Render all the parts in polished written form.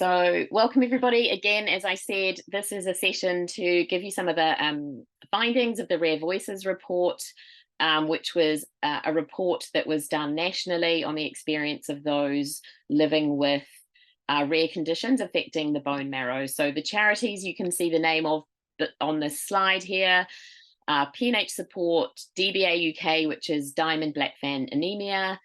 So welcome everybody. Again, as I said, this is a session to give you some of the findings of the Rare Voices report, which was a report that was done nationally on the experience of those living with rare conditions affecting the bone marrow. So the charities, you can see the name of on this slide here, PNH Support, DBA UK, which is Diamond Black Fan Anemia,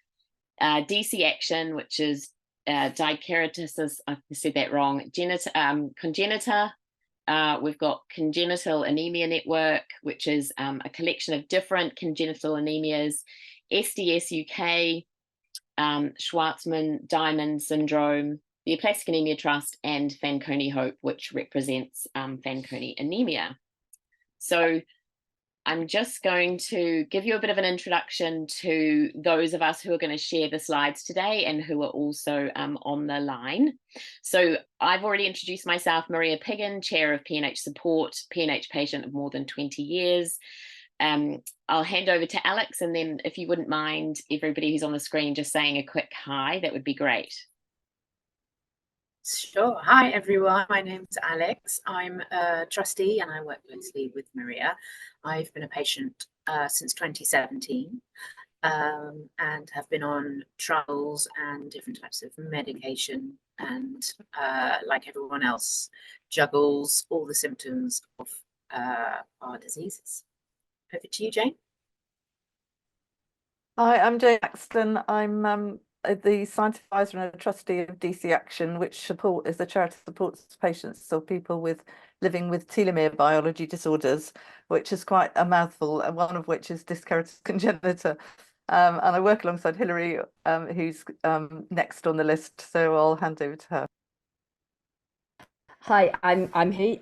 DC Action, which is dikeratosis, I said that wrong, congenita. We've got Congenital Anemia Network, which is a collection of different congenital anemias, SDS UK, Schwarzman Diamond Syndrome, the Aplastic Anemia Trust, and Fanconi Hope, which represents Fanconi anemia. So I'm just going to give you a bit of an introduction to those of us who are going to share the slides today and who are also on the line. So I've already introduced myself, Maria Piggin, Chair of PNH Support, PNH patient of more than 20 years. I'll hand over to Alex, and then if you wouldn't mind everybody who's on the screen just saying a quick hi, that would be great. Sure. Hi, everyone. My name's Alex. I'm a trustee and I work closely with Maria. I've been a patient since 2017 and have been on trials and different types of medication and, like everyone else, juggles all the symptoms of our diseases. Over to you, Jane. Hi, I'm Jane Axton. I'm the scientific advisor and a trustee of DC Action, which is a charity that supports patients or people living with telomere biology disorders, which is quite a mouthful, and one of which is dyskeratosis congenita. And I work alongside Hilary, who's next on the list, so I'll hand over to her. Hi, I'm Hilary.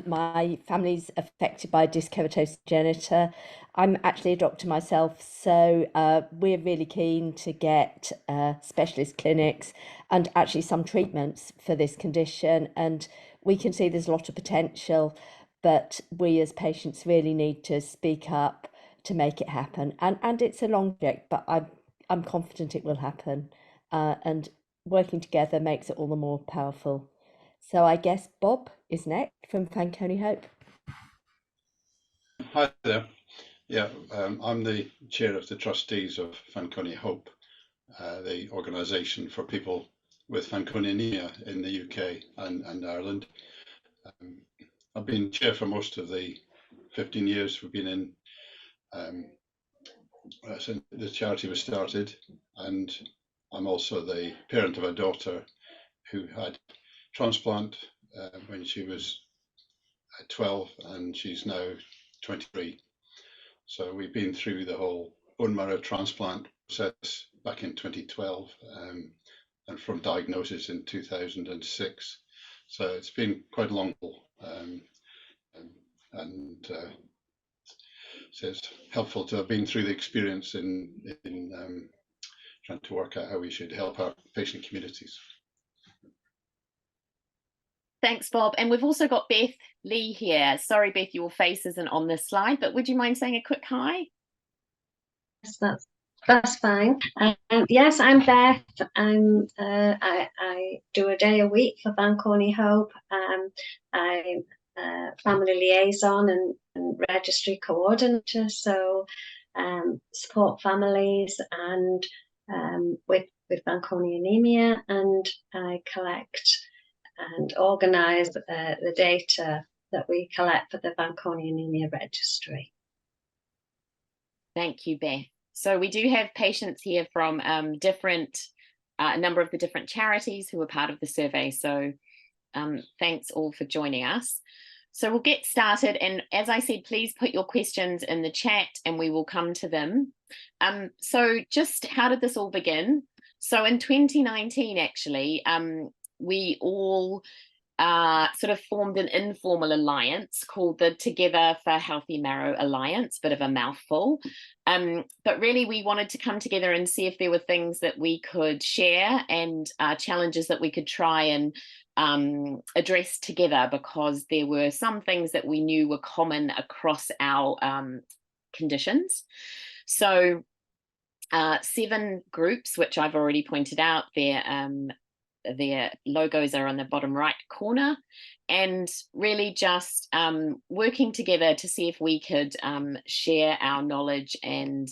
My family's affected by dyskeratosis congenita. I'm actually a doctor myself, so we're really keen to get specialist clinics and actually some treatments for this condition. And we can see there's a lot of potential, but we as patients really need to speak up to make it happen. And it's a long project, but I'm confident it will happen. And working together makes it all the more powerful. So I guess Bob is next from Fanconi Hope. Hi there. Yeah, I'm the chair of the trustees of Fanconi Hope, the organisation for people with Fanconi anemia in the UK and Ireland. I've been chair for most of the 15 years we've been in since the charity was started, and I'm also the parent of a daughter who had transplant when she was 12 and she's now 23. So we've been through the whole bone marrow transplant process back in 2012 and from diagnosis in 2006. So it's been quite a long haul, and so it's helpful to have been through the experience in trying to work out how we should help our patient communities. Thanks, Bob. And we've also got Beth Lee here. Sorry, Beth, your face isn't on this slide, but would you mind saying a quick hi? Yes, that's fine. Yes, I'm Beth. I do a day a week for Fanconi Hope. I'm family liaison and registry coordinator, so support families and with Fanconi anemia, and I collect and organise the data that we collect for the Fanconi anemia registry. Thank you, Beth. So we do have patients here from a number of the different charities who are part of the survey. So thanks all for joining us. So we'll get started. And as I said, please put your questions in the chat and we will come to them. So just how did this all begin? So in 2019, actually, we all sort of formed an informal alliance called the Together for Healthy Marrow Alliance, bit of a mouthful. But really we wanted to come together and see if there were things that we could share and challenges that we could try and address together, because there were some things that we knew were common across our conditions. So 7 groups, which I've already pointed out, they're their logos are on the bottom right corner, and really just working together to see if we could share our knowledge and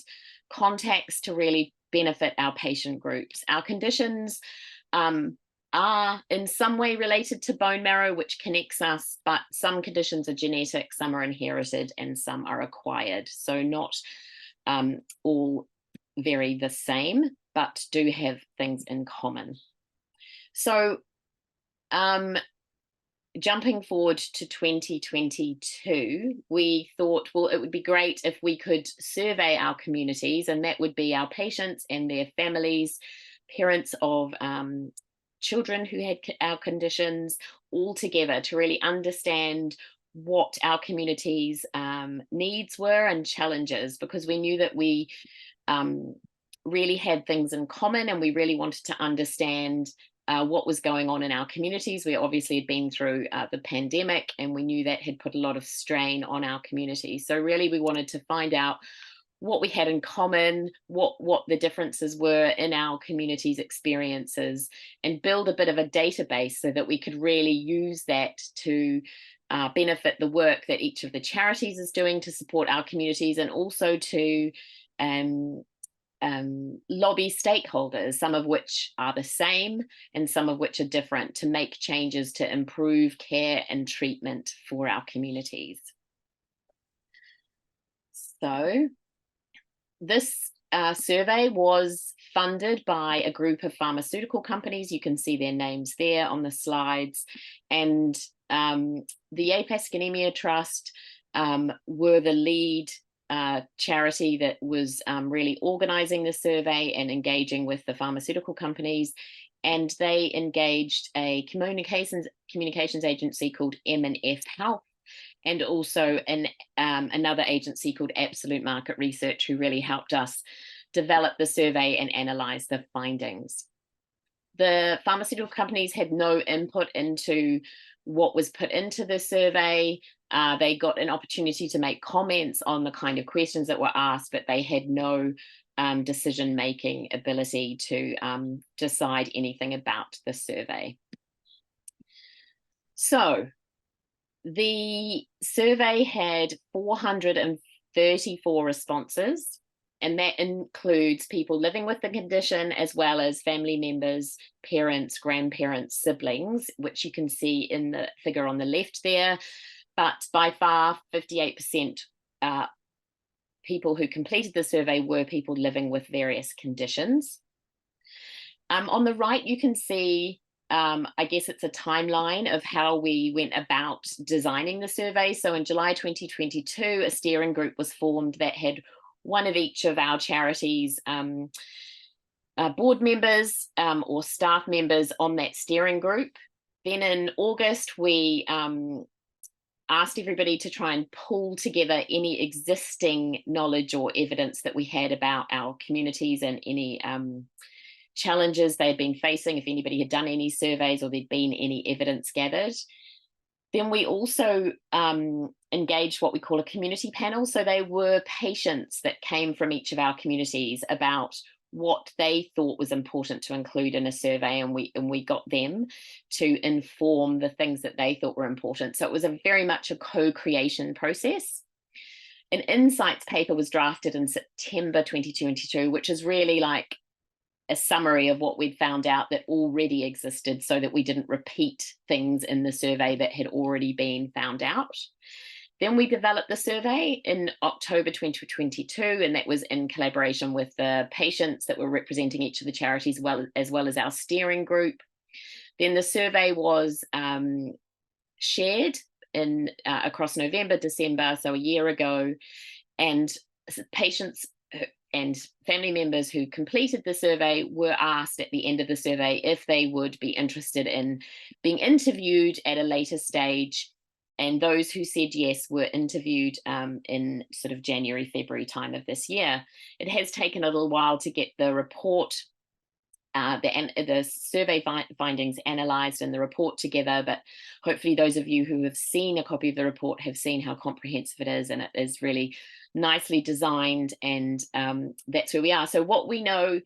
contacts to really benefit our patient groups. Our conditions are in some way related to bone marrow, which connects us, but some conditions are genetic, some are inherited, and some are acquired. So not all very the same, but do have things in common. So jumping forward to 2022, we thought, well, it would be great if we could survey our communities, and that would be our patients and their families, parents of children who had our conditions, all together to really understand what our communities' needs were and challenges, because we knew that we really had things in common, and we really wanted to understand what was going on in our communities. We obviously had been through the pandemic, and we knew that had put a lot of strain on our communities. So really we wanted to find out what we had in common, what the differences were in our communities' experiences, and build a bit of a database so that we could really use that to benefit the work that each of the charities is doing to support our communities, and also to lobby stakeholders, some of which are the same and some of which are different, to make changes to improve care and treatment for our communities. So this survey was funded by a group of pharmaceutical companies. You can see their names there on the slides. And the Aplastic Anemia Trust were the lead charity that was really organizing the survey and engaging with the pharmaceutical companies. And they engaged a communications agency called M&F Health, and also another agency called Absolute Market Research, who really helped us develop the survey and analyze the findings. The pharmaceutical companies had no input into what was put into the survey. They got an opportunity to make comments on the kind of questions that were asked, but they had no decision-making ability to decide anything about the survey. So the survey had 434 responses, and that includes people living with the condition, as well as family members, parents, grandparents, siblings, which you can see in the figure on the left there. But by far, 58% people who completed the survey were people living with various conditions. On the right, you can see, I guess it's a timeline of how we went about designing the survey. So in July 2022, a steering group was formed that had one of each of our charities' board members or staff members on that steering group. Then in August, we asked everybody to try and pull together any existing knowledge or evidence that we had about our communities, and any challenges they'd been facing, if anybody had done any surveys or there'd been any evidence gathered. Then we also engaged what we call a community panel. So they were patients that came from each of our communities about what they thought was important to include in a survey, and we got them to inform the things that they thought were important. So it was very much a co-creation process. An insights paper was drafted in September 2022, which is really like a summary of what we'd found out that already existed, so that we didn't repeat things in the survey that had already been found out. Then we developed the survey in October 2022, and that was in collaboration with the patients that were representing each of the charities, as well as our steering group. Then the survey was shared across November, December, so a year ago, and patients and family members who completed the survey were asked at the end of the survey if they would be interested in being interviewed at a later stage. And those who said yes were interviewed in sort of January, February time of this year. It has taken a little while to get the report, the survey findings analysed and the report together, but hopefully those of you who have seen a copy of the report have seen how comprehensive it is, and it is really nicely designed, and that's where we are. So what we know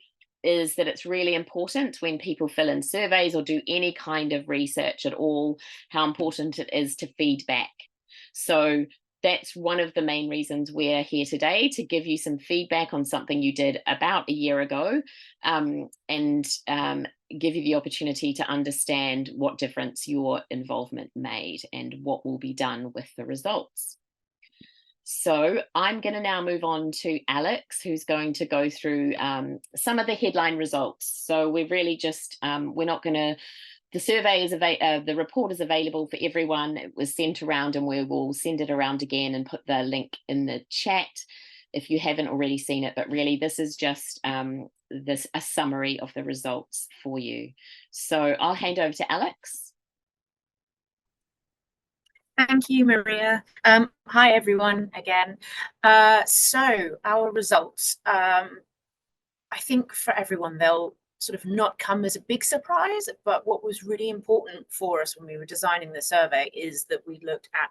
is that it's really important when people fill in surveys or do any kind of research at all, how important it is to feedback. So that's one of the main reasons we're here today, to give you some feedback on something you did about a year ago, and give you the opportunity to understand what difference your involvement made and what will be done with the results. So I'm going to now move on to Alex, who's going to go through some of the headline results. So we're really just, we're not going to, the survey is the report is available for everyone. It was sent around, and we will send it around again and put the link in the chat if you haven't already seen it. But really, this is just a summary of the results for you. So I'll hand over to Alex. Thank you, Maria. Hi, everyone, again. So our results, I think for everyone, they'll sort of not come as a big surprise, but what was really important for us when we were designing the survey is that we looked at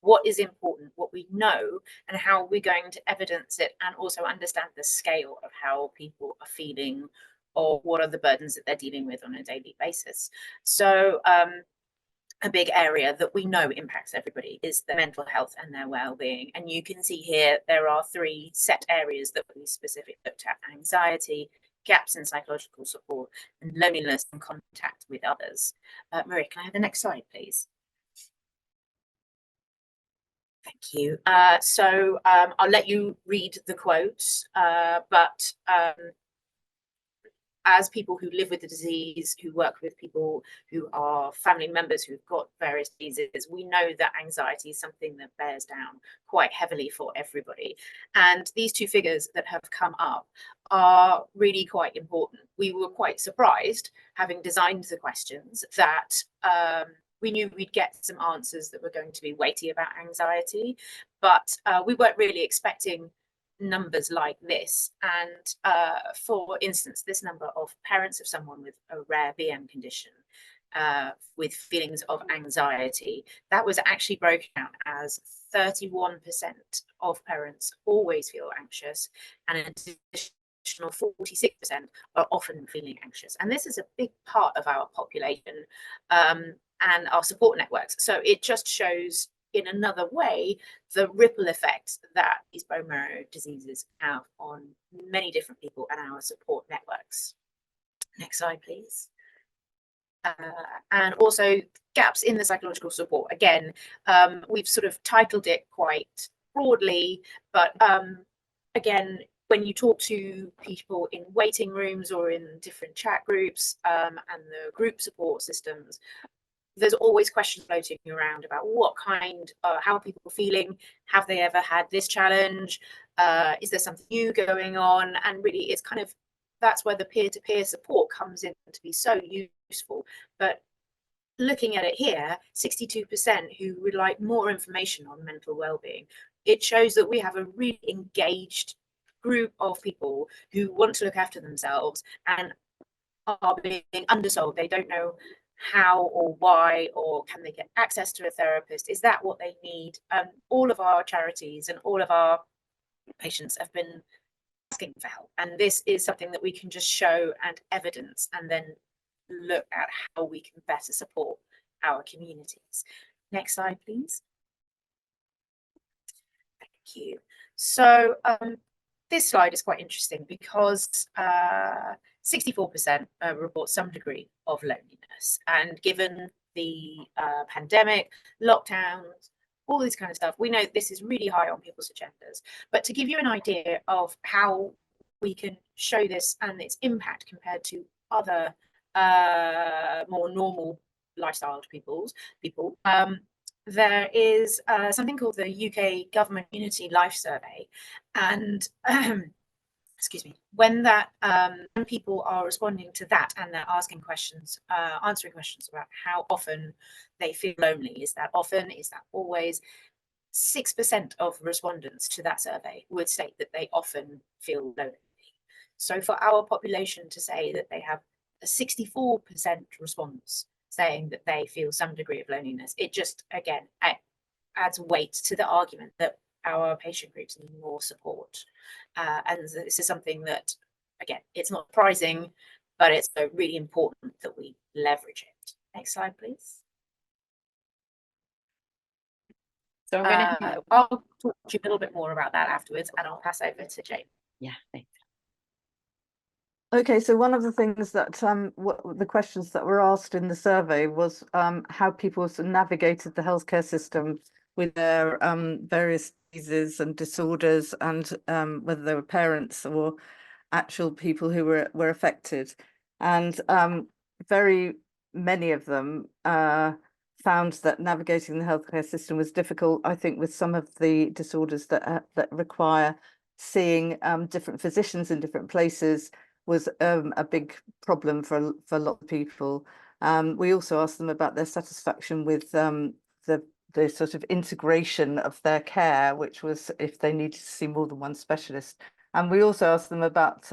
what is important, what we know, and how we're going to evidence it, and also understand the scale of how people are feeling, or what are the burdens that they're dealing with on a daily basis. So a big area that we know impacts everybody is their mental health and their well-being. And you can see here there are 3 set areas that we specifically looked at: anxiety, gaps in psychological support, and loneliness and contact with others. Maria, can I have the next slide, please? Thank you. So I'll let you read the quotes, but as people who live with the disease, who work with people who are family members who've got various diseases, we know that anxiety is something that bears down quite heavily for everybody. And these 2 figures that have come up are really quite important. We were quite surprised, having designed the questions, that we knew we'd get some answers that were going to be weighty about anxiety, but we weren't really expecting numbers like this. And for instance, this number of parents of someone with a rare BM condition with feelings of anxiety, that was actually broken down as 31% of parents always feel anxious, and an additional 46% are often feeling anxious. And this is a big part of our population and our support networks. So it just shows, in another way, the ripple effect that these bone marrow diseases have on many different people and our support networks. Next slide, please. And also gaps in the psychological support. Again, we've sort of titled it quite broadly, but again, when you talk to people in waiting rooms or in different chat groups and the group support systems, there's always questions floating around about what kind, how are people feeling? Have they ever had this challenge? Is there something new going on? And really, it's kind of, that's where the peer-to-peer support comes in to be so useful. But looking at it here, 62% who would like more information on mental well-being. It shows that we have a really engaged group of people who want to look after themselves and are being undersold. They don't know how or why, or can they get access to a therapist? Is that what they need? All of our charities and all of our patients have been asking for help, and this is something that we can just show and evidence, and then look at how we can better support our communities. Next slide, please. Thank you. So this slide is quite interesting because 64% report some degree of loneliness, and given the pandemic, lockdowns, all this kind of stuff, we know this is really high on people's agendas. But to give you an idea of how we can show this and its impact compared to other more normal lifestyle people, there is something called the UK Government Community Life Survey, and excuse me, when people are responding to that and they're asking questions, answering questions about how often they feel lonely, is that often, is that always, 6% of respondents to that survey would state that they often feel lonely. So for our population to say that they have a 64% response saying that they feel some degree of loneliness, it just, again, adds weight to the argument that our patient groups need more support. And this is something that, again, it's not surprising, but it's really important that we leverage it. Next slide, please. So I'm going to. I'll talk to you a little bit more about that afterwards, and I'll pass over to Jane. Yeah, thanks. Okay, so one of the things that the questions that were asked in the survey was how people sort of navigated the healthcare system with their various diseases and disorders, and whether they were parents or actual people who were affected. And very many of them found that navigating the healthcare system was difficult. I think with some of the disorders that require seeing different physicians in different places was a big problem for a lot of people. We also asked them about their satisfaction with the sort of integration of their care, which was if they needed to see more than one specialist. And we also asked them about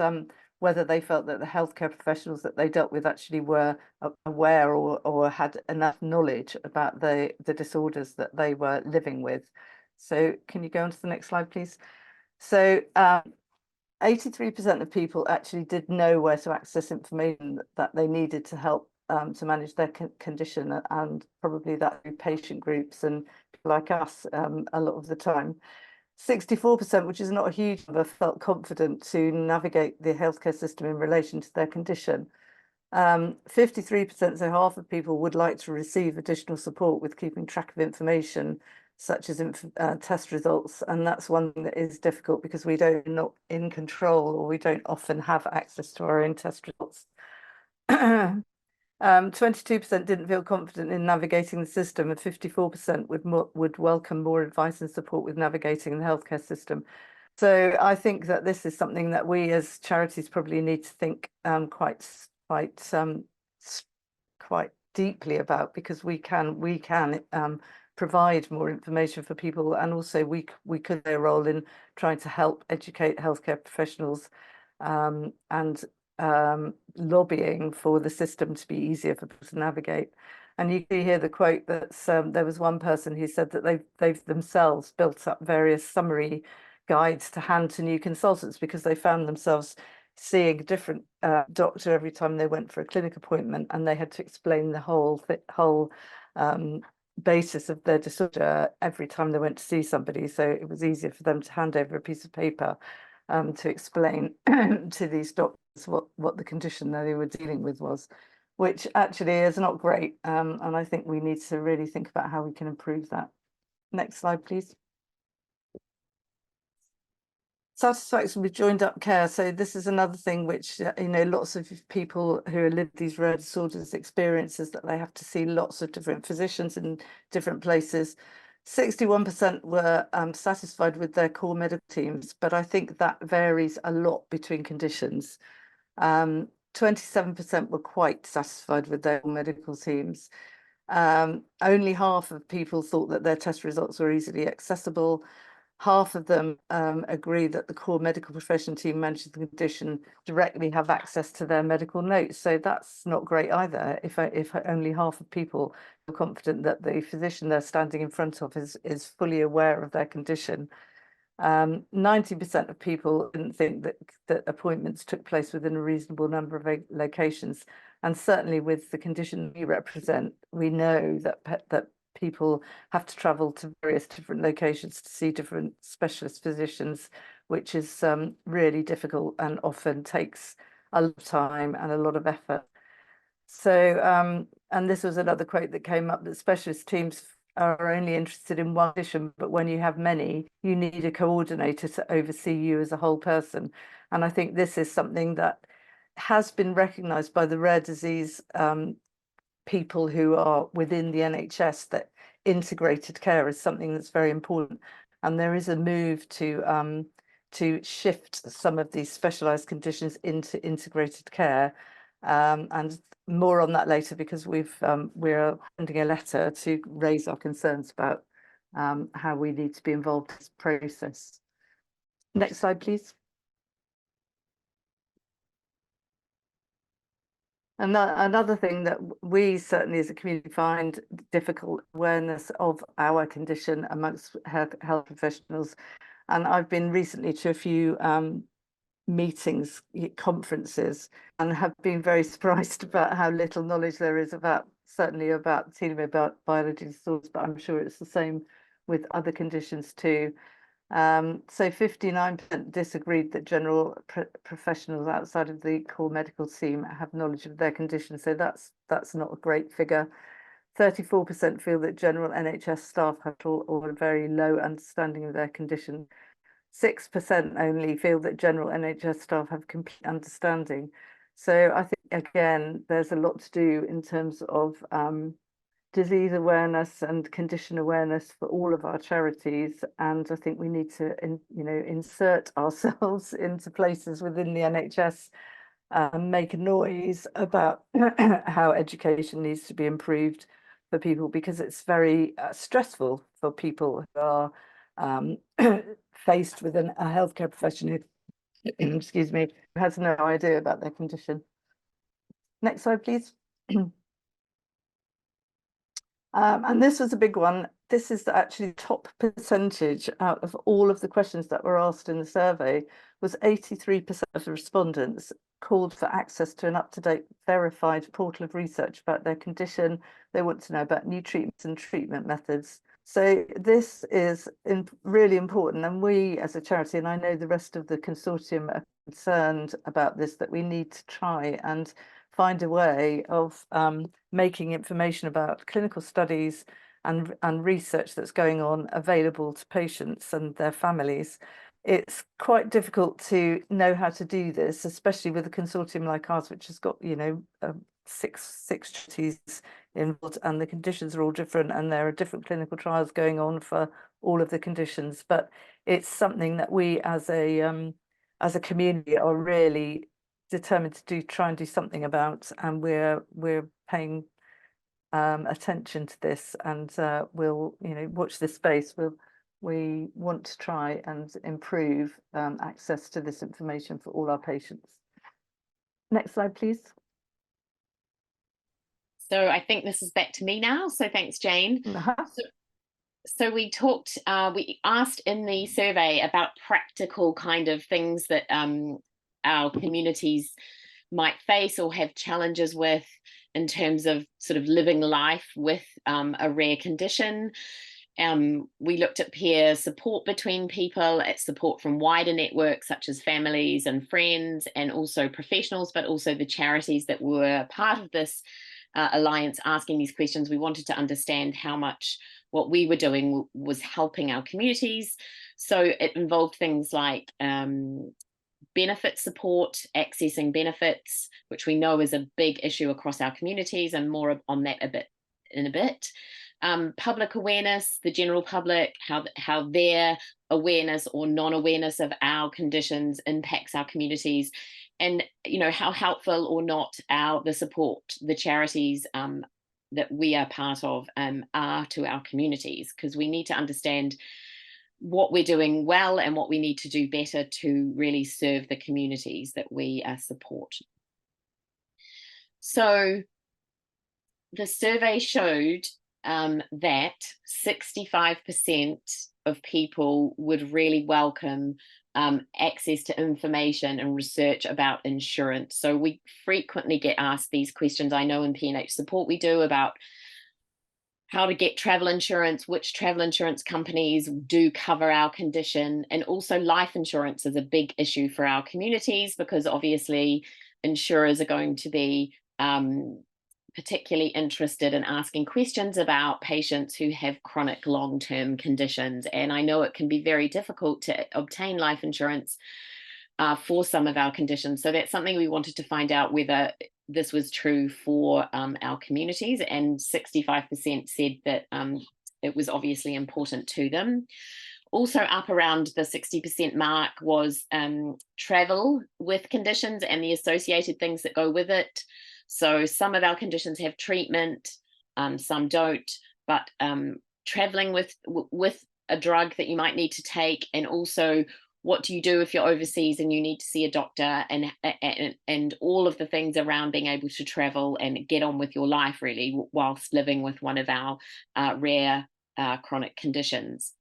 whether they felt that the healthcare professionals that they dealt with actually were aware or had enough knowledge about the disorders that they were living with. So can you go on to the next slide, please? So 83% of people actually did know where to access information that they needed to help to manage their condition, and probably that through patient groups and people like us a lot of the time. 64%, which is not a huge number, felt confident to navigate the healthcare system in relation to their condition. 53%, so half of people, would like to receive additional support with keeping track of information, such as test results, and that's one thing that is difficult because we don't not in control, or we don't often have access to our own test results. 22% didn't feel confident in navigating the system, and 54% would welcome more advice and support with navigating the healthcare system. So I think that this is something that we as charities probably need to think quite deeply about, because we can provide more information for people, and also we could play a role in trying to help educate healthcare professionals and lobbying for the system to be easier for people to navigate. And you can hear the quote that there was one person who said that they've themselves built up various summary guides to hand to new consultants because they found themselves seeing a different doctor every time they went for a clinic appointment, and they had to explain the whole basis of their disorder every time they went to see somebody. So it was easier for them to hand over a piece of paper to explain to these doctors what the condition that they were dealing with was, which actually is not great. And I think we need to really think about how we can improve that. Next slide, please. Satisfaction with joined up care. So this is another thing which, lots of people who live these rare disorders experiences, that they have to see lots of different physicians in different places. 61% were satisfied with their core medical teams, but I think that varies a lot between conditions. 27% were quite satisfied with their medical teams. Only half of people thought that their test results were easily accessible. Half of them agree that the core medical profession team managing the condition directly have access to their medical notes. So that's not great either. If only half of people are confident that the physician they're standing in front of is fully aware of their condition. 90% of people didn't think that appointments took place within a reasonable number of locations. And certainly with the condition we represent, we know that people have to travel to various different locations to see different specialist physicians, which is really difficult and often takes a lot of time and a lot of effort. So, and this was another quote that came up, that specialist teams are only interested in one condition, but when you have many, you need a coordinator to oversee you as a whole person. And I think this is something that has been recognised by the rare disease people who are within the NHS, that integrated care is something that's very important. And there is a move to shift some of these specialised conditions into integrated care. And more on that later, because we're sending a letter to raise our concerns about how we need to be involved in this process. Next slide, please. And another thing that we certainly as a community find difficult, awareness of our condition amongst health professionals. And I've been recently to a few meetings, conferences, and have been very surprised about how little knowledge there is about, certainly about telomere biology disorders, but I'm sure it's the same with other conditions too. So 59% disagreed that general professionals outside of the core medical team have knowledge of their condition. So that's not a great figure. 34% feel that general NHS staff have or a very low understanding of their condition. 6% only feel that general NHS staff have complete understanding. So I think, again, there's a lot to do in terms of disease awareness and condition awareness for all of our charities. And I think we need to, insert ourselves into places within the NHS, make a noise about how education needs to be improved for people, because it's very stressful for people who are faced with a healthcare professional who, excuse me, who has no idea about their condition. Next slide, please. And this was a big one. This is actually top percentage out of all of the questions that were asked in the survey, was 83% of the respondents called for access to an up-to-date verified portal of research about their condition. They want to know about new treatments and treatment methods. So this is really important, and we as a charity, and I know the rest of the consortium are concerned about this, that we need to try and find a way of making information about clinical studies and research that's going on available to patients and their families. It's quite difficult to know how to do this, especially with a consortium like ours, which has got, six charities involved, and the conditions are all different, and there are different clinical trials going on for all of the conditions. But it's something that we as a community are really determined to try and do something about, and we're paying attention to this, and we'll watch this space. We want to try and improve access to this information for all our patients. Next slide, please. So I think this is back to me now. So thanks, Jane. So we talked, we asked in the survey about practical kind of things that our communities might face or have challenges with in terms of sort of living life with a rare condition. We looked at peer support between people, at support from wider networks such as families and friends, and also professionals, but also the charities that were part of this alliance asking these questions. We wanted to understand how much what we were doing was helping our communities. So it involved things like benefit support, accessing benefits, which we know is a big issue across our communities, and more on that in a bit. Public awareness, the general public, how their awareness or non-awareness of our conditions impacts our communities, and how helpful or not the support the charities that we are part of are to our communities, because we need to understand what we're doing well and what we need to do better to really serve the communities that we support. So the survey showed that 65% of people would really welcome access to information and research about insurance. So we frequently get asked these questions. I know in P&H support we do, about how to get travel insurance, which travel insurance companies do cover our condition, and also life insurance is a big issue for our communities, because obviously insurers are going to be particularly interested in asking questions about patients who have chronic long-term conditions. And I know it can be very difficult to obtain life insurance for some of our conditions. So that's something we wanted to find out, whether this was true for our communities, and 65% said that it was obviously important to them. Also up around the 60% mark was travel with conditions and the associated things that go with it. So some of our conditions have treatment, some don't, but traveling with a drug that you might need to take, and also what do you do if you're overseas and you need to see a doctor, and all of the things around being able to travel and get on with your life really whilst living with one of our rare chronic conditions.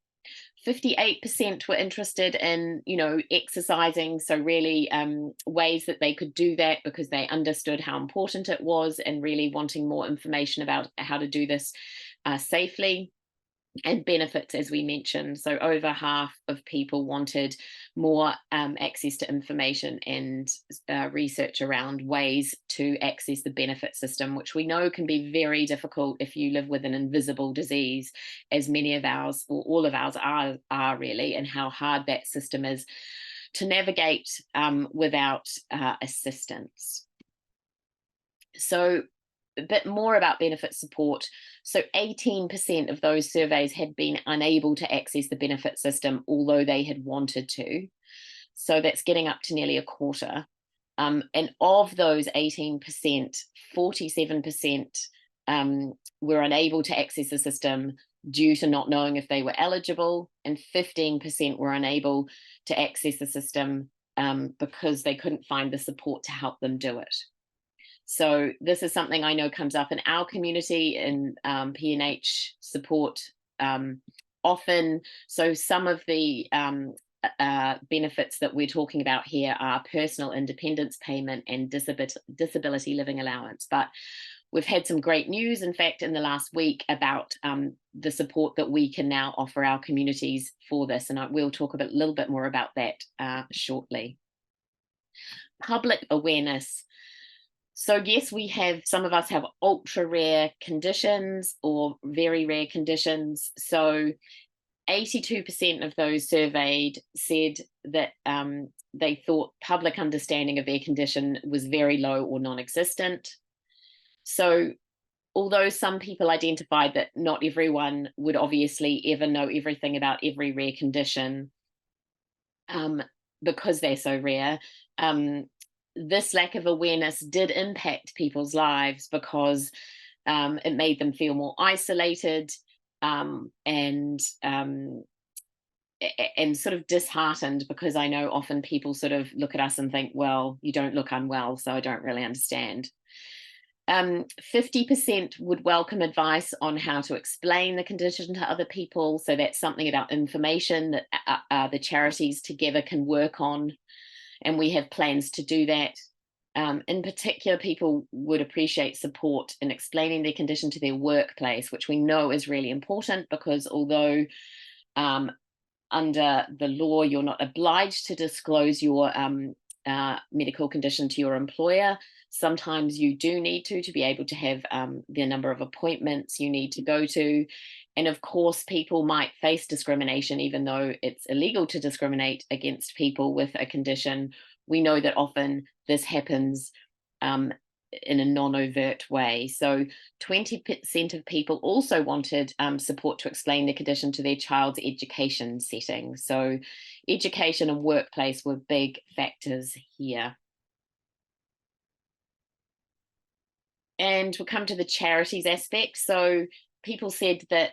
58% were interested in, exercising. So really ways that they could do that because they understood how important it was, and really wanting more information about how to do this safely. And benefits, as we mentioned. So over half of people wanted more access to information and research around ways to access the benefit system, which we know can be very difficult if you live with an invisible disease, as many of ours, or all of ours are really, and how hard that system is to navigate without assistance. So a bit more about benefit support. So 18% of those surveys had been unable to access the benefit system, although they had wanted to. So that's getting up to nearly a quarter. And of those 18%, 47% were unable to access the system due to not knowing if they were eligible, and 15% were unable to access the system because they couldn't find the support to help them do it. So this is something I know comes up in our community in P&H support often. So some of the benefits that we're talking about here are personal independence payment and disability living allowance. But we've had some great news, in fact, in the last week about the support that we can now offer our communities for this. And I will talk a little bit more about that shortly. Public awareness. So yes, some of us have ultra rare conditions or very rare conditions. So 82% of those surveyed said that they thought public understanding of their condition was very low or non-existent. So although some people identified that not everyone would obviously ever know everything about every rare condition because they're so rare, this lack of awareness did impact people's lives because it made them feel more isolated and sort of disheartened, because I know often people sort of look at us and think, well, you don't look unwell, so I don't really understand. 50% would welcome advice on how to explain the condition to other people. So that's something about information that the charities together can work on. And we have plans to do that. In particular, people would appreciate support in explaining their condition to their workplace, which we know is really important, because although under the law you're not obliged to disclose your medical condition to your employer, sometimes you do need to be able to have the number of appointments you need to go to. And of course, people might face discrimination, even though it's illegal to discriminate against people with a condition. We know that often this happens in a non-overt way. So 20% of people also wanted support to explain the condition to their child's education setting. So education and workplace were big factors here. And we'll come to the charities aspect. So people said that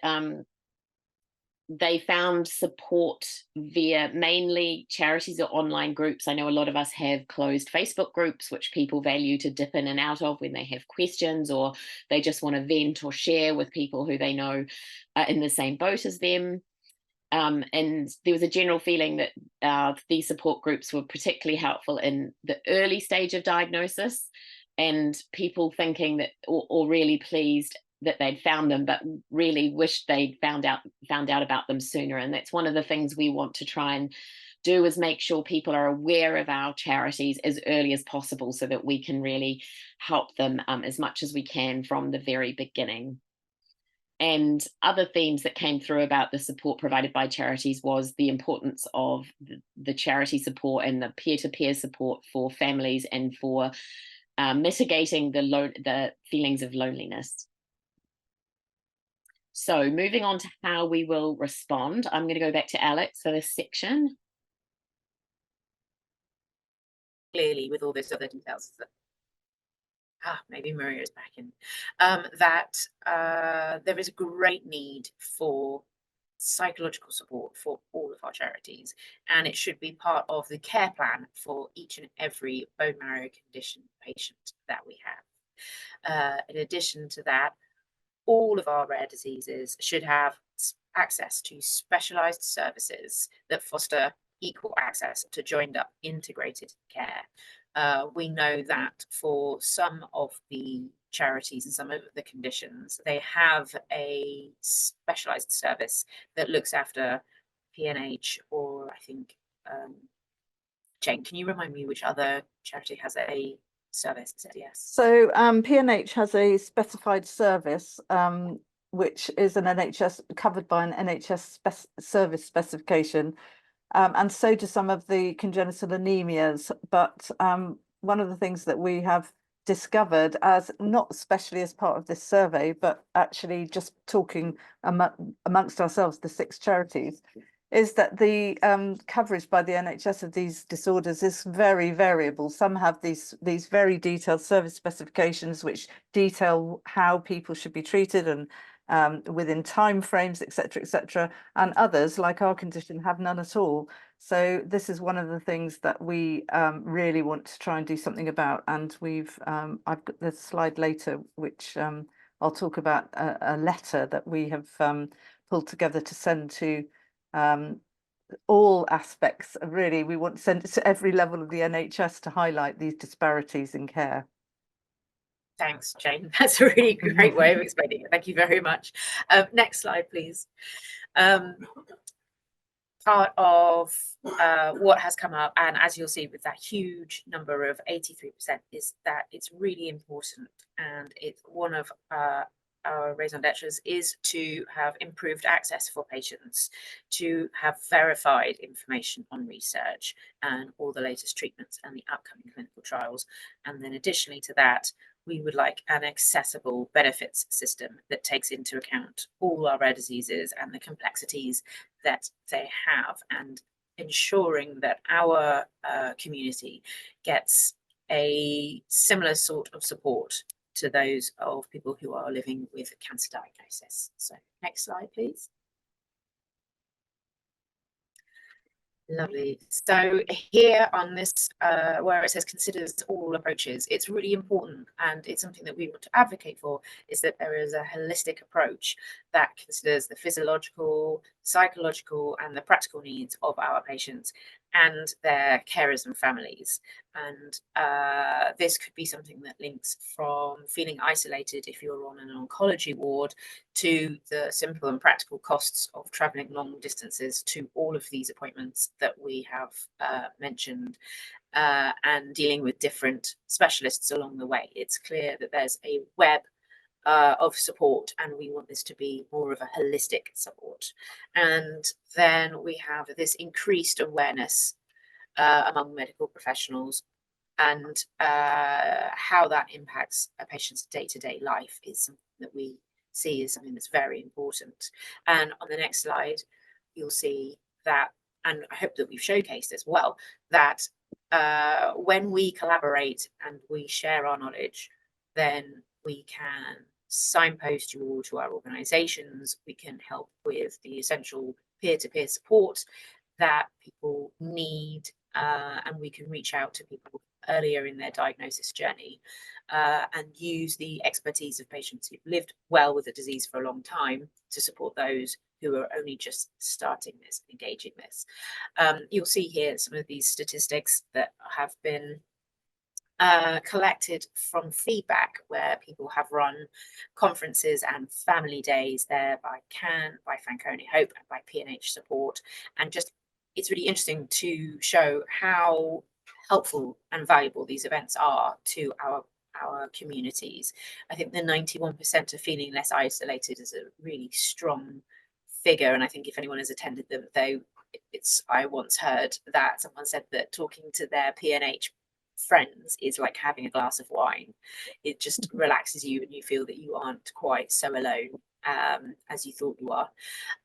they found support via mainly charities or online groups. I know a lot of us have closed Facebook groups, which people value to dip in and out of when they have questions, or they just want to vent or share with people who they know are in the same boat as them. And there was a general feeling that these support groups were particularly helpful in the early stage of diagnosis, and people thinking that, or really pleased that they'd found them, but really wished they'd found out about them sooner. And that's one of the things we want to try and do, is make sure people are aware of our charities as early as possible, so that we can really help them as much as we can from the very beginning. And other themes that came through about the support provided by charities was the importance of the charity support and the peer-to-peer support for families, and for mitigating the feelings of loneliness. So moving on to how we will respond, I'm going to go back to Alex for this section. Clearly, with all those other details, maybe Maria's back in, that there is a great need for psychological support for all of our charities, and it should be part of the care plan for each and every bone marrow condition patient that we have. In addition to that, all of our rare diseases should have access to specialised services that foster equal access to joined up integrated care. We know that for some of the charities and some of the conditions, they have a specialised service that looks after PNH, or I think, Jane, can you remind me which other charity has a service? Yes. So PNH has a specified service, which is an NHS covered by an NHS service specification, and so do some of the congenital anemias. But one of the things that we have discovered, as not especially as part of this survey, but actually just talking amongst ourselves, the 6 charities, is that the coverage by the NHS of these disorders is very variable. Some have these very detailed service specifications which detail how people should be treated and within time frames, etc., and others, like our condition, have none at all. So this is one of the things that we really want to try and do something about. And we've I've got the slide later, which I'll talk about a letter that we have pulled together to send to all aspects. Really, we want to send it to every level of the NHS to highlight these disparities in care. Thanks, Jane. That's a really great way of explaining it. Thank you very much. Next slide, please. Part of what has come up, and as you'll see with that huge number of 83%, is that it's really important, and it's one of our raison d'etres is to have improved access for patients, to have verified information on research and all the latest treatments and the upcoming clinical trials. And then additionally to that, we would like an accessible benefits system that takes into account all our rare diseases and the complexities that they have, and ensuring that our community gets a similar sort of support to those of people who are living with cancer diagnosis. So next slide, please. Lovely. So here on this, where it says considers all approaches, it's really important, and it's something that we want to advocate for, is that there is a holistic approach that considers the physiological, psychological, and the practical needs of our patients and their carers and families. And this could be something that links from feeling isolated if you're on an oncology ward to the simple and practical costs of traveling long distances to all of these appointments that we have mentioned, and dealing with different specialists along the way. It's clear that there's a web of support, and we want this to be more of a holistic support. And then we have this increased awareness among medical professionals, and how that impacts a patient's day-to-day life is something that we see as something that's very important. And on the next slide, you'll see that, and I hope that we've showcased as well, that when we collaborate and we share our knowledge, then we can signpost you all to our organisations. We can help with the essential peer-to-peer support that people need, and we can reach out to people earlier in their diagnosis journey, and use the expertise of patients who've lived well with the disease for a long time to support those who are only just starting this, engaging this. You'll see here some of these statistics that have been collected from feedback where people have run conferences and family days there by CAN, by Fanconi Hope, and by PNH Support. And just, it's really interesting to show how helpful and valuable these events are to our communities. I think the 91% of feeling less isolated is a really strong figure, and I think if anyone has attended them, I once heard that someone said that talking to their PNH friends is like having a glass of wine. It just relaxes you, and you feel that you aren't quite so alone as you thought you are.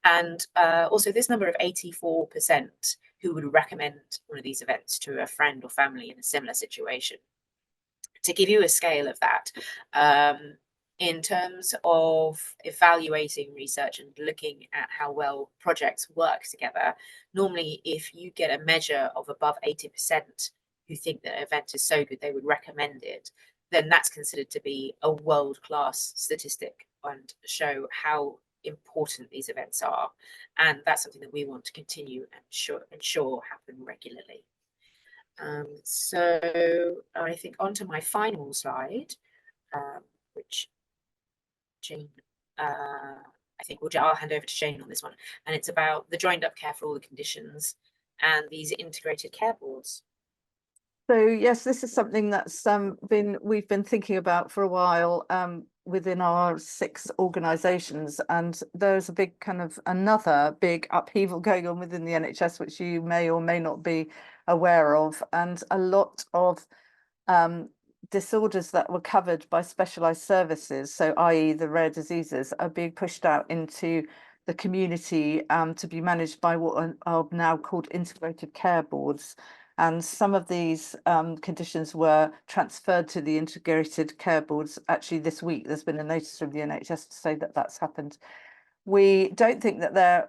And also this number of 84% who would recommend one of these events to a friend or family in a similar situation. To give you a scale of that, in terms of evaluating research and looking at how well projects work together, normally if you get a measure of above 80% who think that an event is so good they would recommend it, then that's considered to be a world-class statistic and show how important these events are, and that's something that we want to continue and ensure happen regularly. So I think onto my final slide, which Jane, I think I'll hand over to Jane on this one, and it's about the joined up care for all the conditions and these integrated care boards. So yes, this is something that's we've been thinking about for a while within our 6 organisations, and there's a big another big upheaval going on within the NHS, which you may or may not be aware of, and a lot of disorders that were covered by specialised services, so i.e. the rare diseases, are being pushed out into the community to be managed by what are now called integrated care boards. And some of these conditions were transferred to the integrated care boards. Actually, this week, there's been a notice from the NHS to say that that's happened. We don't think that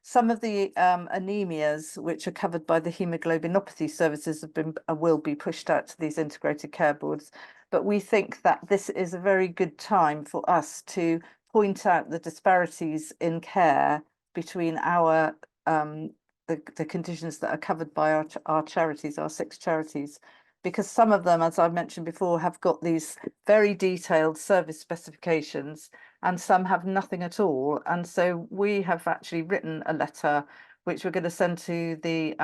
some of the anemias which are covered by the haemoglobinopathy services will be pushed out to these integrated care boards. But we think that this is a very good time for us to point out the disparities in care between our the conditions that are covered by our charities, our 6 charities, because some of them, as I mentioned before, have got these very detailed service specifications and some have nothing at all. And so we have actually written a letter which we're going to send to the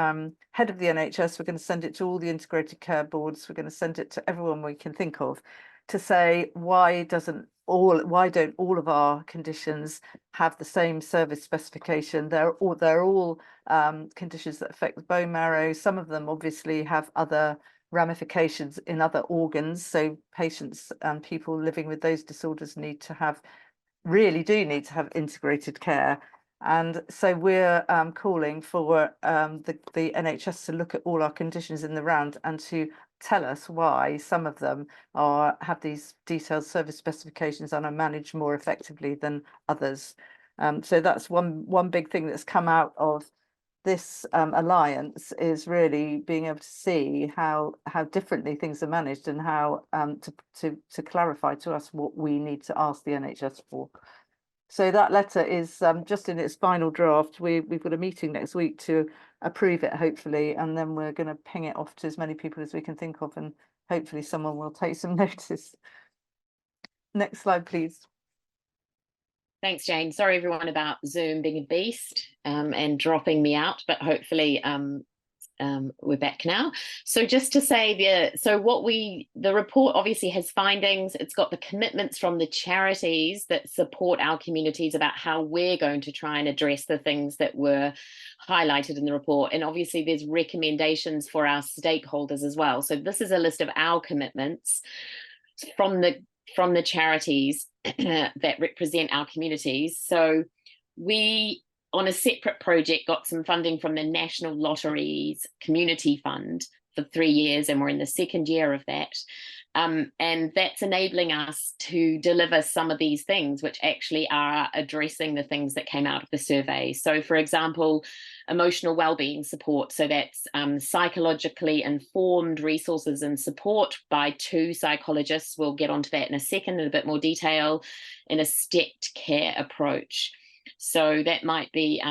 head of the NHS. We're going to send it to all the integrated care boards. We're going to send it to everyone we can think of to say, why don't all of our conditions have the same service specification? They're all conditions that affect the bone marrow. Some of them obviously have other ramifications in other organs. So patients and people living with those disorders really do need to have integrated care. And so we're calling for the NHS to look at all our conditions in the round and to tell us why some of them have these detailed service specifications and are managed more effectively than others. So that's one big thing that's come out of this alliance, is really being able to see how differently things are managed and how to clarify to us what we need to ask the NHS for. So that letter is just in its final draft. We've got a meeting next week to approve it, hopefully, and then we're going to ping it off to as many people as we can think of, and hopefully someone will take some notice. Next slide, please. Thanks, Jane. Sorry, everyone, about Zoom being a beast and dropping me out, but hopefully we're back now. So just to say, the report obviously has findings. It's got the commitments from the charities that support our communities about how we're going to try and address the things that were highlighted in the report. And obviously there's recommendations for our stakeholders as well. So this is a list of our commitments from the charities that represent our communities. So we, on a separate project, got some funding from the National Lotteries Community Fund for 3 years, and we're in the 2nd year of that. And that's enabling us to deliver some of these things, which actually are addressing the things that came out of the survey. So, for example, emotional wellbeing support. So that's psychologically informed resources and support by 2 psychologists. We'll get onto that in a second in a bit more detail, in a stepped care approach. So that might be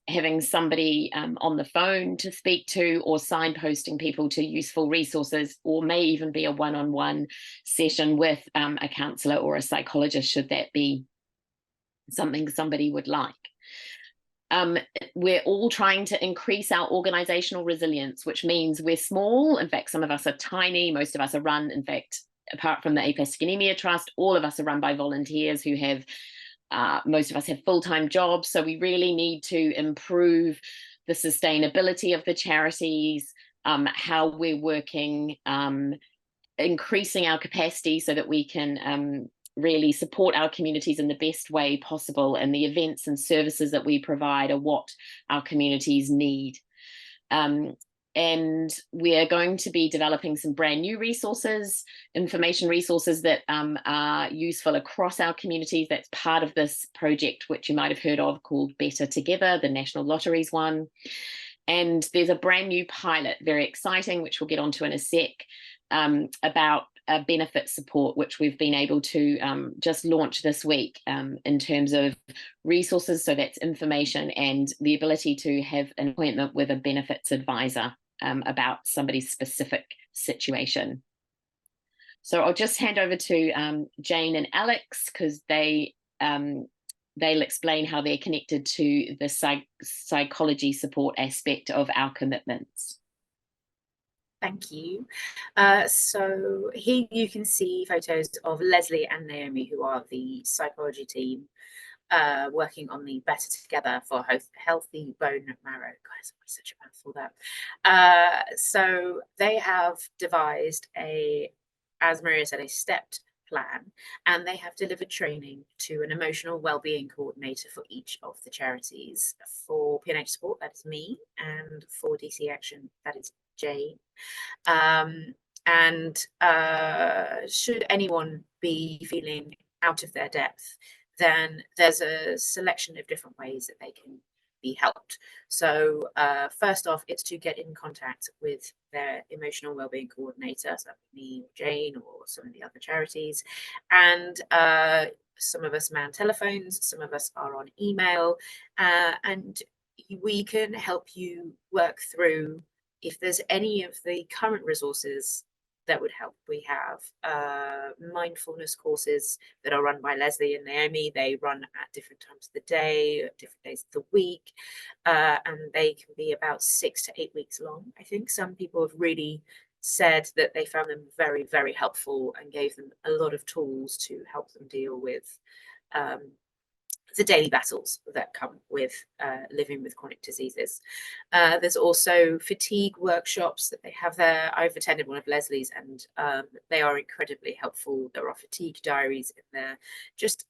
having somebody on the phone to speak to, or signposting people to useful resources, or may even be a one-on-one session with a counsellor or a psychologist, should that be something somebody would like. We're all trying to increase our organisational resilience, which means we're small. In fact, some of us are tiny. Most of us are run, in fact, apart from the Aplastic Anemia Trust, all of us are run by volunteers who have most of us have full-time jobs, so we really need to improve the sustainability of the charities, how we're working, increasing our capacity so that we can really support our communities in the best way possible, and the events and services that we provide are what our communities need. And we are going to be developing some brand new resources, information resources that are useful across our communities. That's part of this project, which you might have heard of, called Better Together, the National Lotteries one. And there's a brand new pilot, very exciting, which we'll get onto in a sec, about benefit support, which we've been able to just launch this week in terms of resources. So that's information and the ability to have an appointment with a benefits advisor about somebody's specific situation. So I'll just hand over to Jane and Alex, because they'll explain how they're connected to the psychology support aspect of our commitments. Thank you. So here you can see photos of Leslie and Naomi, who are the psychology team working on the Better Together for Healthy Bone Marrow. God, it's always such a mouthful, that. So they have devised as Maria said, a stepped plan, and they have delivered training to an emotional wellbeing coordinator for each of the charities. For P&H Support, that is me, and for DC Action, that is Jane. Should anyone be feeling out of their depth, then there's a selection of different ways that they can be helped. So first off, it's to get in contact with their emotional wellbeing coordinator, so me, Jane, or some of the other charities. And some of us man telephones, some of us are on email, and we can help you work through if there's any of the current resources that would help. We have mindfulness courses that are run by Leslie and Naomi. They run at different times of the day, at different days of the week, and they can be about 6 to 8 weeks long. I think some people have really said that they found them very, very helpful and gave them a lot of tools to help them deal with the daily battles that come with living with chronic diseases. There's also fatigue workshops that they have there. I've attended one of Leslie's, and they are incredibly helpful. There are fatigue diaries in there. Just,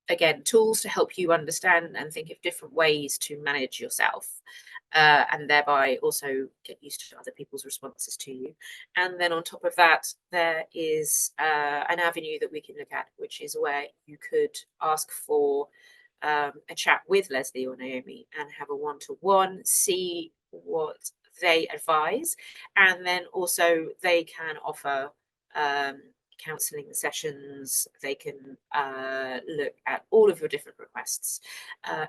again, tools to help you understand and think of different ways to manage yourself. And thereby also get used to other people's responses to you. And then on top of that, there is an avenue that we can look at, which is where you could ask for a chat with Leslie or Naomi and have a one-to-one, see what they advise, and then also they can offer counselling sessions. They can look at all of your different requests.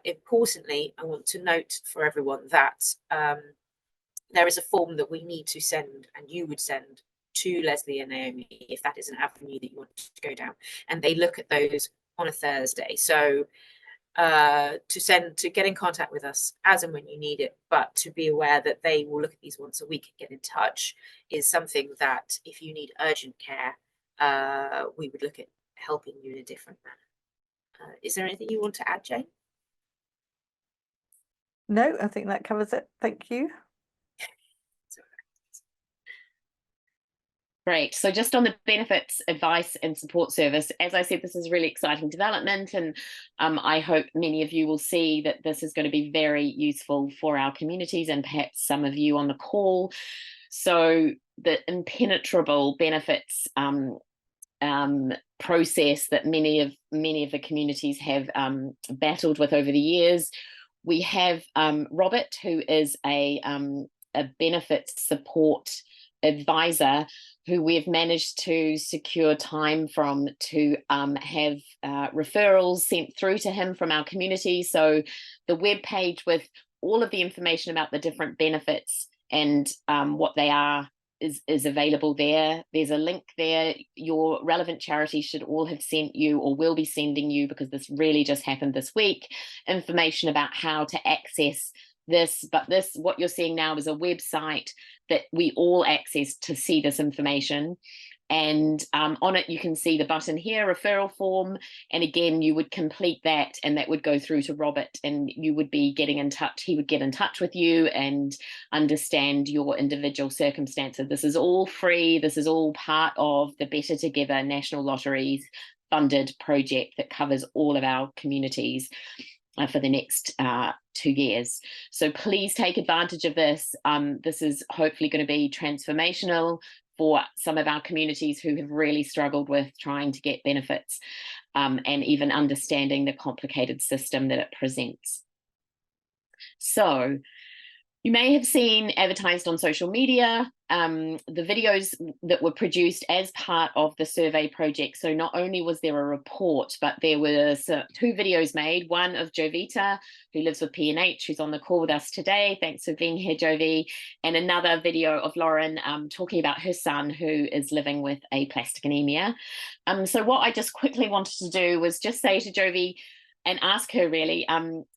Importantly, I want to note for everyone that there is a form that we need to send, and you would send to Leslie and Naomi if that is an avenue that you want to go down, and they look at those on a Thursday. So to get in contact with us as and when you need it, but to be aware that they will look at these once a week and get in touch is something that if you need urgent care, we would look at helping you in a different manner. Is there anything you want to add, Jane? No, I think that covers it. Thank you. Great. So just on the benefits, advice and support service, as I said, this is a really exciting development, and I hope many of you will see that this is going to be very useful for our communities and perhaps some of you on the call. So the impenetrable benefits process that many of the communities have battled with over the years. We have Robert, who is a benefits support advisor who we've managed to secure time from to have referrals sent through to him from our community. So the web page with all of the information about the different benefits and what they are is available there. There's a link there. Your relevant charity should all have sent you or will be sending you, because this really just happened this week, information about how to access this. But this, what you're seeing now, is a website that we all access to see this information. And on it, you can see the button here, referral form. And again, you would complete that and that would go through to Robert, and you would be getting in touch. He would get in touch with you and understand your individual circumstances. This is all free. This is all part of the Better Together National Lotteries funded project that covers all of our communities for the next 2 years. So please take advantage of this. This is hopefully going to be transformational for some of our communities who have really struggled with trying to get benefits and even understanding the complicated system that it presents. So You may have seen advertised on social media the videos that were produced as part of the survey project. So not only was there a report, but there were 2 videos made, one of Jovita, who lives with PNH, who's on the call with us today. Thanks for being here, Jovi. And another video of Lauren talking about her son who is living with aplastic anemia. So what I just quickly wanted to do was just say to Jovi, and ask her really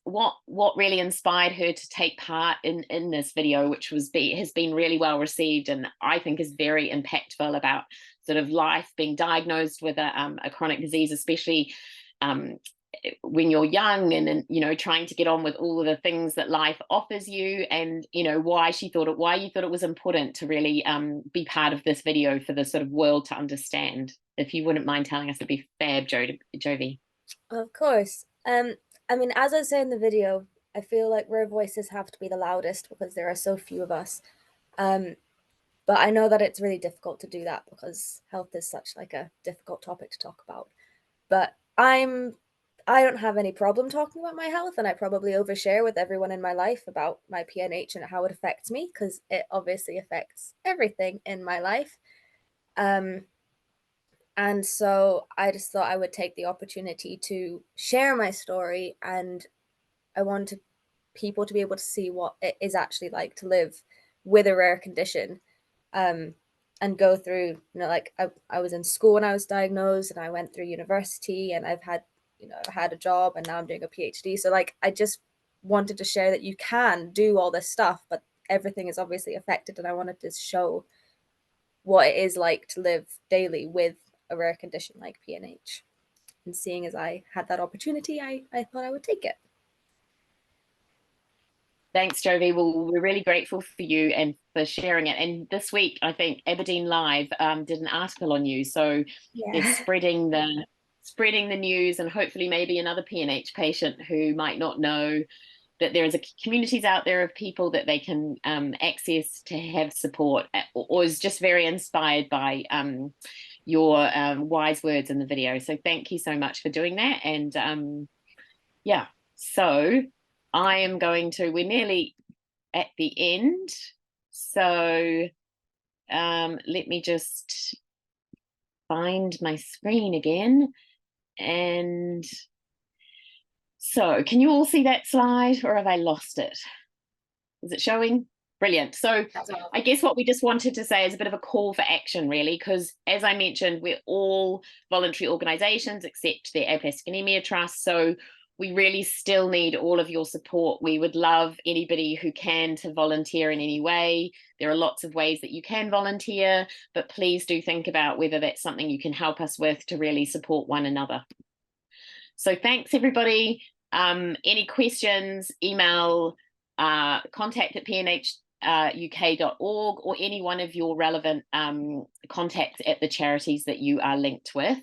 what really inspired her to take part in this video, which has been really well received, and I think is very impactful about sort of life, being diagnosed with a chronic disease, especially when you're young, and you know, trying to get on with all of the things that life offers you, and you know, why you thought it was important to really be part of this video for the sort of world to understand. If you wouldn't mind telling us, it'd be fab, Jovi. Of course. I mean, as I say in the video, I feel like rare voices have to be the loudest because there are so few of us. But I know that it's really difficult to do that because health is such like a difficult topic to talk about. But I don't have any problem talking about my health, and I probably overshare with everyone in my life about my PNH and how it affects me, because it obviously affects everything in my life. And so I just thought I would take the opportunity to share my story, and I wanted people to be able to see what it is actually like to live with a rare condition, and go through, you know, like I was in school when I was diagnosed, and I went through university, and I've had, you know, I had a job, and now I'm doing a PhD. So like, I just wanted to share that you can do all this stuff, but everything is obviously affected, and I wanted to show what it is like to live daily with a rare condition like PNH. And seeing as I had that opportunity, I thought I would take it. Thanks, Jovi. Well, we're really grateful for you and for sharing it. And this week, I think Aberdeen Live did an article on you, so they're spreading the news, and hopefully maybe another PNH patient who might not know that there is communities out there of people that they can access to have support, or is just very inspired by your wise words in the video. So thank you so much for doing that. And yeah, so I am going to, we're nearly at the end. So let me just find my screen again. And so can you all see that slide, or have I lost it? Is it showing? Brilliant. So I guess what we just wanted to say is a bit of a call for action, really, because as I mentioned, we're all voluntary organisations except the Aplastic Anemia Trust. So we really still need all of your support. We would love anybody who can to volunteer in any way. There are lots of ways that you can volunteer, but please do think about whether that's something you can help us with to really support one another. So thanks, everybody. Any questions, email contact@pnhuk.org, or any one of your relevant contacts at the charities that you are linked with.